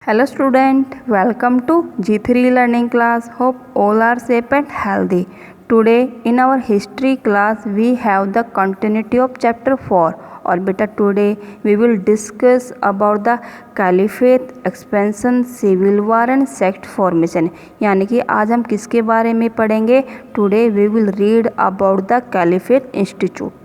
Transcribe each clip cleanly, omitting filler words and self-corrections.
Hello student, welcome to G3 learning class. Hope all are safe and healthy. Today in our history class we have the continuity of chapter 4 और बेटा today we will discuss about the caliphate expansion, civil war and sect formation. यानी कि आज हम किसके बारे में पढ़ेंगे? Today we will read about the caliphate institute.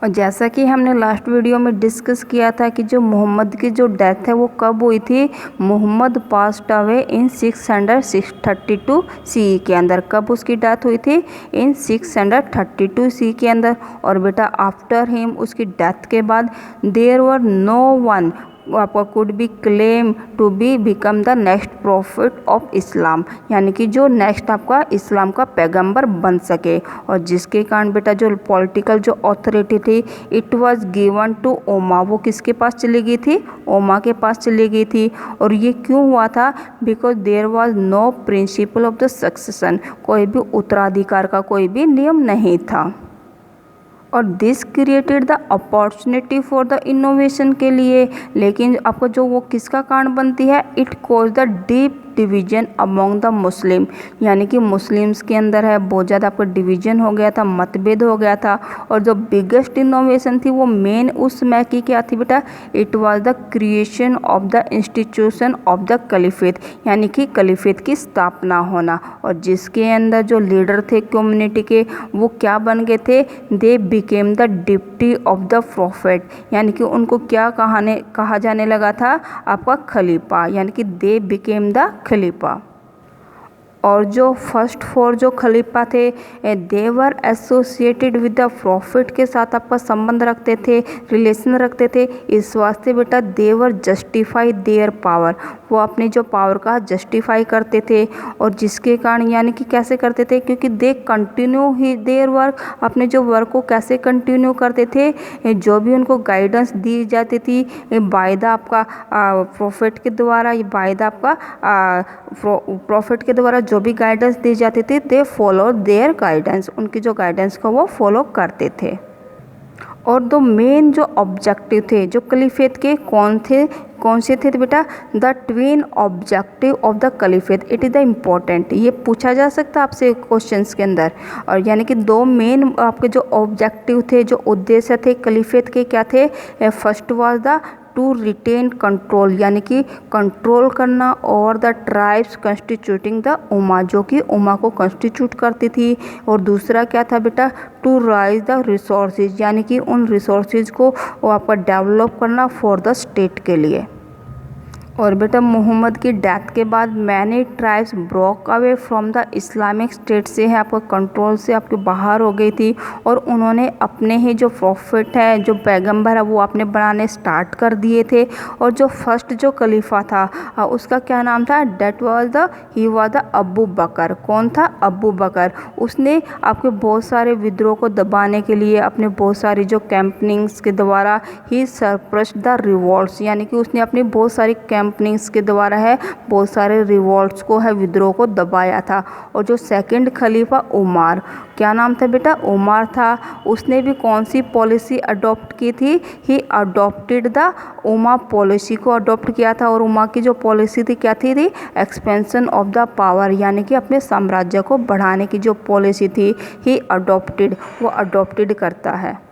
और जैसा कि हमने लास्ट वीडियो में डिस्कस किया था कि जो मोहम्मद की जो डेथ है वो कब हुई थी। मोहम्मद पास्ट अवे इन 632 सी के अंदर। कब उसकी डेथ हुई थी? इन 632 सी के अंदर। और बेटा आफ्टर हिम, उसकी डेथ के बाद, देयर वर नो वन आपका could be claim to be become the next prophet of Islam, यानी कि जो नेक्स्ट आपका इस्लाम का पैगंबर बन सके। और जिसके कारण बेटा जो पॉलिटिकल जो अथॉरिटी थी इट वाज गिवन टू ओमा, वो किसके पास चली गई थी? ओमा के पास चली गई थी। और ये क्यों हुआ था? Because there was no principle of the succession, कोई भी उत्तराधिकार का कोई भी नियम नहीं था। और this created the opportunity for the innovation के लिए। लेकिन आपको जो वो किसका कारण बनती है? It cause the deep division among the Muslim, यानी कि मुस्लिम्स के अंदर है बहुत ज़्यादा आपका डिवीजन हो गया था, मतभेद हो गया था। और जो बिगेस्ट इनोवेशन थी वो मेन उस समय की क्या थी बेटा? It was the creation of the institution of the caliphate, यानी कि कलीफेट की स्थापना होना। और जिसके अंदर जो लीडर थे कम्युनिटी के वो क्या बन गए थे? They became the deputy of the profit, यानी कि उनको क्या कहा जाने लगा था? आपका खलीफा, यानी कि दे बिकेम द खलीफा। और जो फर्स्ट 4 जो खलीफा थे देवर एसोसिएटेड विद द प्रॉफिट के साथ आपका संबंध रखते थे, रिलेशन रखते थे। इस वास्ते बेटा देवर जस्टिफाई देयर पावर, वो अपनी जो पावर का जस्टिफाई करते थे। और जिसके कारण यानी कि कैसे करते थे? क्योंकि they continue he their work, अपने जो वर्क को कैसे कंटिन्यू करते थे? जो भी उनको गाइडेंस दी जाती थी बाय द आपका प्रॉफिट के द्वारा, बाय द आपका प्रॉफिट के द्वारा जो भी गाइडेंस दी जाती थी दे फॉलो देयर गाइडेंस, उनकी जो गाइडेंस को वो फॉलो करते थे। और दो मेन जो ऑब्जेक्टिव थे जो कलीफेट के कौन से थे बेटा? The twin objective of the caliphate, it is the important, ये पूछा जा सकता है आपसे क्वेश्चंस के अंदर। और यानी कि 2 मेन आपके जो ऑब्जेक्टिव थे, जो उद्देश्य थे कलीफेट के, क्या थे? First was the to retain control, यानी कि कंट्रोल करना over the tribes constituting the ummah, जो कि उमा को कंस्टिट्यूट करती थी। और दूसरा क्या था बेटा? टू राइज द रिसोर्सेज, यानी कि उन रिसोर्सेज को वो आपका डेवलप करना फॉर द स्टेट के लिए। और बेटा मोहम्मद की डेथ के बाद many tribes broke away from the Islamic state से है आपका कंट्रोल से आपके बाहर हो गई थी। और उन्होंने अपने ही जो प्रॉफिट है, जो पैगंबर है, वो अपने बनाने स्टार्ट कर दिए थे। और जो फर्स्ट जो खलीफा था उसका क्या नाम था? डेट वाज द अबू बकर। कौन था? अबू बकर। उसने आपके बहुत सारे विद्रोह को दबाने के लिए अपने बहुत सारी जो कैंपनिंग्स के द्वारा ही सरप्रेस्ड द रिवॉल्ट्स, यानी कि उसने अपनी बहुत सारी कैंपनिंग्स के द्वारा है बहुत सारे रिवॉल्ट्स को है, विद्रोह को दबाया था। और जो सेकंड खलीफा उमर, क्या नाम था बेटा? उमर था। उसने भी कौन सी पॉलिसी अडॉप्ट की थी? ही अडॉप्टेड द उमा पॉलिसी को अडॉप्ट किया था। और उमा की जो पॉलिसी थी क्या थी? एक्सपेंशन ऑफ द पावर, यानी कि अपने साम्राज्य को बढ़ाने की जो पॉलिसी थी ही अडॉप्टेड, वो अडॉप्टेड करता है।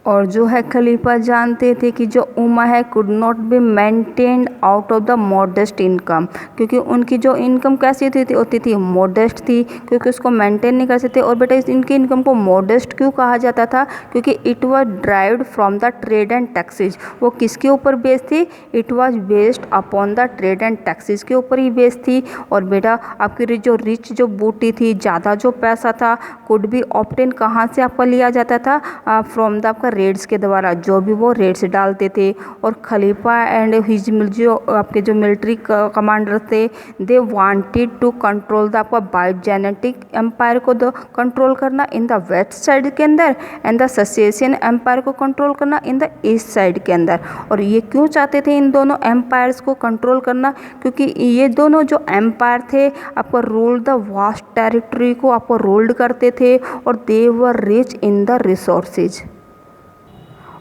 और जो है खलीफा जानते थे कि जो उमा है could not be maintained out of the modest income, क्योंकि उनकी जो इनकम कैसी होती थी? मॉडेस्ट थी, क्योंकि उसको मेंटेन नहीं कर सकते। और बेटा इनकी इनकम को मॉडेस्ट क्यों कहा जाता था? क्योंकि it was derived from the trade and taxes, वो किसके ऊपर बेस्ड थी? It was based upon the trade and taxes के ऊपर ही बेस्ड थी। और बेटा आपकी जो रिच जो बूटी थी, ज़्यादा जो पैसा था, कुड बी ऑप्टेन कहाँ से आपका लिया जाता था? फ्रॉम द आपका रेड्स के द्वारा, जो भी वो रेड्स डालते थे। और खलीफा एंड हिज जो आपके जो मिलिट्री कमांडर थे they wanted to control the आपका बाइजेनेटिक एम्पायर को कंट्रोल करना इन द वेस्ट साइड के अंदर एंड द ससेशियन एम्पायर को कंट्रोल करना इन द ईस्ट साइड के अंदर। और ये क्यों चाहते थे इन दोनों एम्पायर्स को कंट्रोल करना? क्योंकि ये दोनों जो एम्पायर थे आपको रूल द वास्ट टेरिटरी को आपको रूल्ड करते थे और they were rich in the resources.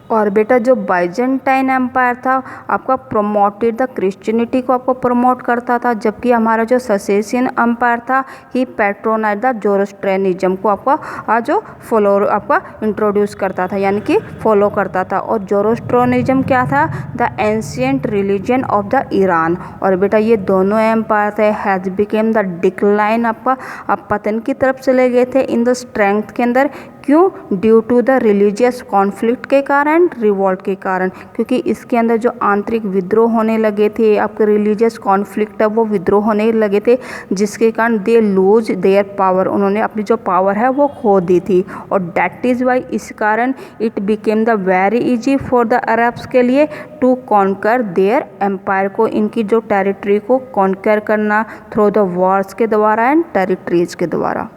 और बेटा जो बाइजेंटाइन एम्पायर था आपका प्रोमोटेड द क्रिश्चियनिटी को आपको प्रमोट करता था, जबकि हमारा जो ससेसियन एम्पायर था ही पैट्रोनाइज द जोरोस्ट्रेनिज्म को आपका जो फॉलो आपका इंट्रोड्यूस करता था, यानी कि फॉलो करता था। और जोरोस्ट्रेनिज्म क्या था? The ancient religion of the Iran. और बेटा ये दोनों एम्पायर थे हैज बिकेम द डिक्लाइन आपका अब पतन की तरफ चले गए थे इन द स्ट्रेंथ के अंदर। क्यों? Due to the religious conflict के कारण, रिवॉल्ट के कारण, क्योंकि इसके अंदर जो आंतरिक विद्रोह होने लगे थे, आपके रिलीजियस कॉन्फ्लिक्ट है वो विद्रोह होने लगे थे, जिसके कारण दे लूज देयर पावर, उन्होंने अपनी जो पावर है वो खो दी थी। और दैट इज़ वाई इस कारण it became the very easy for the Arabs के लिए टू कॉन्कर देयर एम्पायर को, इनकी जो टेरिटरी को कॉन्कर करना थ्रू द वॉर्स के द्वारा एंड टेरिटरीज के द्वारा।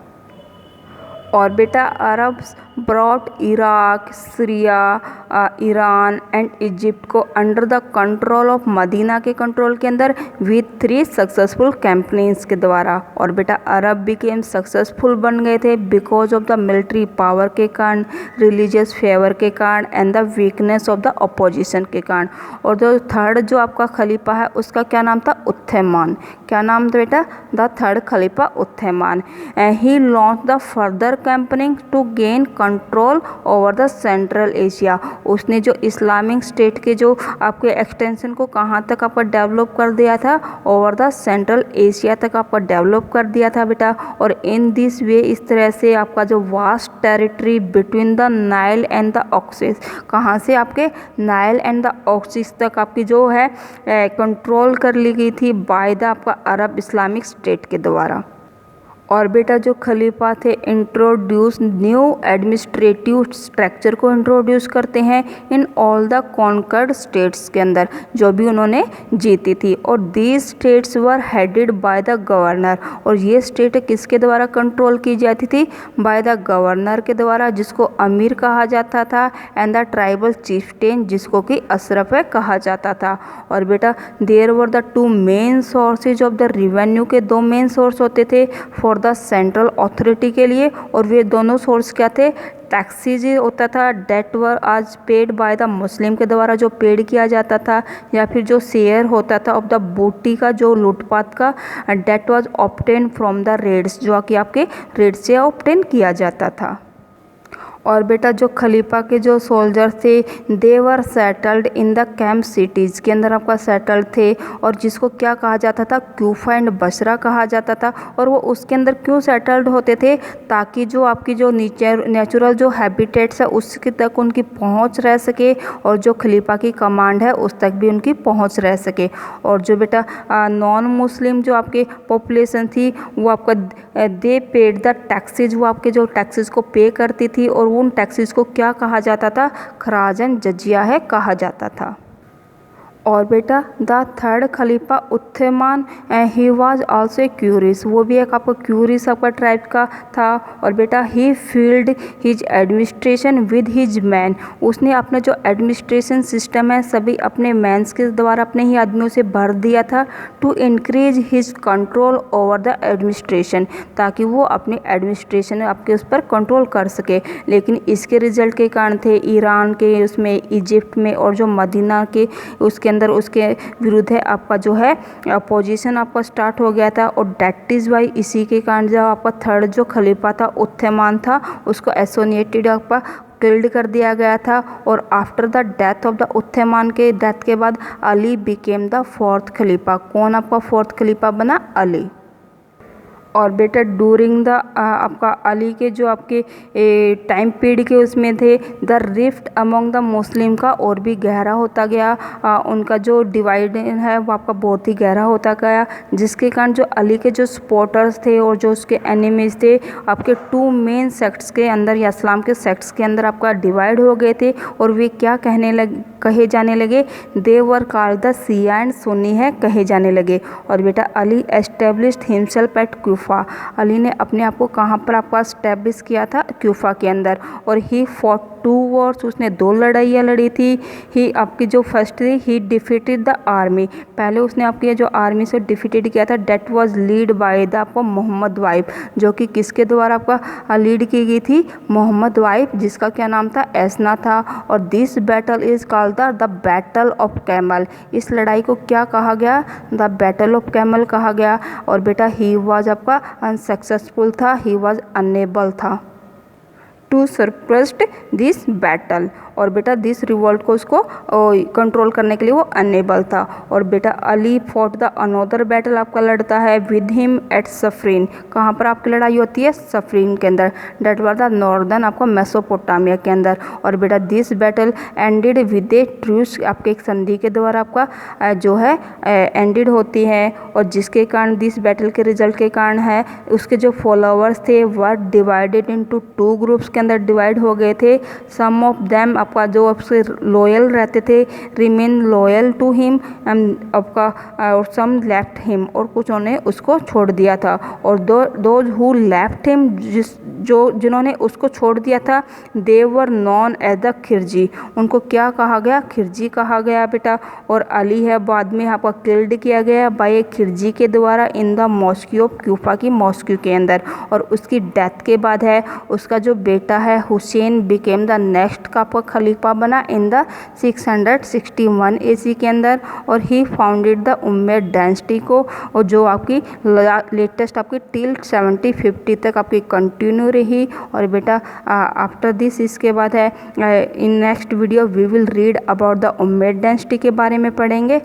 और बेटा Arabs brought Iraq, Syria, Iran and Egypt को under the control of Medina के कंट्रोल के अंदर विथ 3 सक्सेसफुल कैंपेन्स के द्वारा। और बेटा अरब बिकेम सक्सेसफुल बन गए थे because of the military power के कारण, रिलीजियस फेवर के कारण and the weakness of the opposition के कारण। और जो थर्ड जो आपका खलीफा है उसका क्या नाम था? उथमान। क्या नाम था बेटा? The third khalifa Uthman. He launched the further campaigning to gain control over the Central Asia. उसने जो इस्लामिक स्टेट के जो आपके एक्सटेंशन को कहाँ तक आपका डेवलप कर दिया था? ओवर द सेंट्रल एशिया तक आपका डेवलप कर दिया था बेटा। और इन दिस वे इस तरह से आपका जो vast territory between the Nile and the oxes, कहाँ से आपके नाइल एंड द ऑक्सिस तक आपकी जो है कंट्रोल कर ली गई थी बाय द आपका अरब इस्लामिक स्टेट के द्वारा। और बेटा जो खलीफा थे इंट्रोड्यूस न्यू एडमिनिस्ट्रेटिव स्ट्रक्चर को इंट्रोड्यूस करते हैं in all the conquered states के अंदर जो भी उन्होंने जीती थी। और these states were headed by the governor. और ये स्टेट किसके द्वारा कंट्रोल की जाती थी? बाय द गवर्नर के द्वारा, जिसको अमीर कहा जाता था, एंड द ट्राइबल चीफ्टेन जिसको कि अशरफ कहा जाता था। और बेटा there were the 2 main sources of the revenue के 2 मेन सोर्स होते थे फॉर द सेंट्रल अथॉरिटी के लिए। और वे दोनों सोर्स क्या थे? टैक्सीज होता था डेट वर आज पेड बाय द मुस्लिम के द्वारा जो पेड किया जाता था, या फिर जो शेयर होता था ऑफ द बूटी का जो लूटपाट का that was obtain from the raids, जो कि आपके रेड से ऑब्टेन किया जाता था। और बेटा जो खलीफा के जो सोल्जर थे they were settled in the camp cities के अंदर आपका सेटल्ड थे, और जिसको क्या कहा जाता था? क्यूफा एंड बसरा कहा जाता था। और वो उसके अंदर क्यों सेटल्ड होते थे? ताकि जो आपकी जो नेचुरल जो हैबिटेट्स है उसके तक उनकी पहुंच रह सके, और जो खलीफा की कमांड है उस तक भी उनकी पहुंच रह सके। और जो बेटा नॉन मुस्लिम जो आपके पॉपुलेशन थी वो आपका दे पेड द टैक्सेज, वो आपके जो टैक्सेस को पे करती थी, और उन टैक्सेस को क्या कहा जाता था? खराजन जजिया है कहा जाता था। और बेटा the third khalifa Uthman he was also Quraysh, वो भी एक आपका क्यूरिस आपका ट्राइब का था। और बेटा he filled his administration with his man, उसने अपना जो एडमिनिस्ट्रेशन सिस्टम है सभी अपने मैंस के द्वारा अपने ही आदमियों से भर दिया था to increase his control over the administration, ताकि वो अपने एडमिनिस्ट्रेशन आपके उस पर कंट्रोल कर सके। लेकिन इसके रिजल्ट के कारण थे ईरान के उसमें, इजिप्ट में, और जो मदीना के उसके अंदर उसके विरुद्ध है आपका जो है अपोजिशन आपका स्टार्ट हो गया था। और डेट इज़ वाई इसी के कारण जो आपका थर्ड जो खलीफा था उथमान था उसको एसोसिएटेड आपका किल्ड कर दिया गया था। और after the death of the Uthman के डेथ के बाद अली बिकेम द 4th खलीफा। कौन आपका 4th खलीफा बना? अली। और बेटा डूरिंग द आपका अली के जो आपके टाइम पीरियड के उसमें थे the rift among the Muslim का और भी गहरा होता गया, उनका जो डिवाइड है वो आपका बहुत ही गहरा होता गया, जिसके कारण जो अली के जो सपोर्टर्स थे और जो उसके एनिमीज थे आपके 2 मेन सेक्ट्स के अंदर या इस्लाम के सेक्ट्स के अंदर आपका डिवाइड हो गए थे। और वे क्या कहे जाने लगे? They were called the Shia and Sunni है कहे जाने लगे। और बेटा Ali established himself at Kufa. Ali ने अपने आप को कहाँ पर आपका स्टैब्लिश किया था? क्यूफा के अंदर। और ही फॉट 2 वॉर्स, उसने 2 लड़ाइयाँ लड़ी थी। ही आपकी जो फर्स्ट थी, ही डिफीटेड द आर्मी, पहले उसने आपकी जो आर्मी से डिफीटेड किया था, that was led by the आपको मोहम्मद वाइफ, जो कि किसके द्वारा आपका लीड की गई थी? मोहम्मद वाइफ, जिसका क्या नाम था? एसना था। और this battle is called the battle of camel, इस लड़ाई को क्या कहा गया? द बैटल ऑफ कैमल कहा गया। और बेटा ही वॉज आपका अनसक्सेसफुल था, ही वॉज अनएबल था टू सरप्रेस्ड दिस बैटल। और बेटा दिस रिवॉल्ट को उसको कंट्रोल करने के लिए वो अनेबल था। और बेटा Ali fought the another battle आपका लड़ता है विद हिम एट सफरीन, कहाँ पर आपकी लड़ाई होती है? सफरीन के अंदर, डेट वाज द नॉर्दर्न आपका मेसोपोटामिया के अंदर। और बेटा this battle ended with a truce, आपके एक संधि के द्वारा आपका जो है एंडेड होती है। और जिसके कारण दिस बैटल के रिजल्ट के कारण है उसके जो फॉलोअर्स थे वर डिवाइडेड इनटू 2 ग्रुप्स के अंदर डिवाइड हो गए थे। सम ऑफ देम आपका जो आपसे लॉयल रहते थे रिमेन लॉयल टू हिम आपका, और सम लेफ्ट हिम, और कुछ ने उसको छोड़ दिया था। और दोज हु लेफ्ट हिम, जिन्होंने उसको छोड़ दिया था, दे वर नॉन एज द खिरजी, उनको क्या कहा गया? खिरजी कहा गया बेटा। और अली है बाद में आपका किल्ड किया गया बाय खिरजी के द्वारा इन द मॉस्क्यू ऑफ क्यूफा की मॉस्क्यू के अंदर। और उसकी डेथ के बाद है उसका जो बेटा है हुसैन बिकेम द नेक्स्ट का खलीफा बना इन द 661 एसी के अंदर। और ही फाउंडेड द उम्मयद डायनेस्टी को, और जो आपकी लेटेस्ट आपकी टिल 7050 तक आपकी कंटिन्यू रही। और बेटा आफ्टर दिस, इसके बाद है in next video we will read about the Umayyad dynasty के बारे में पढ़ेंगे।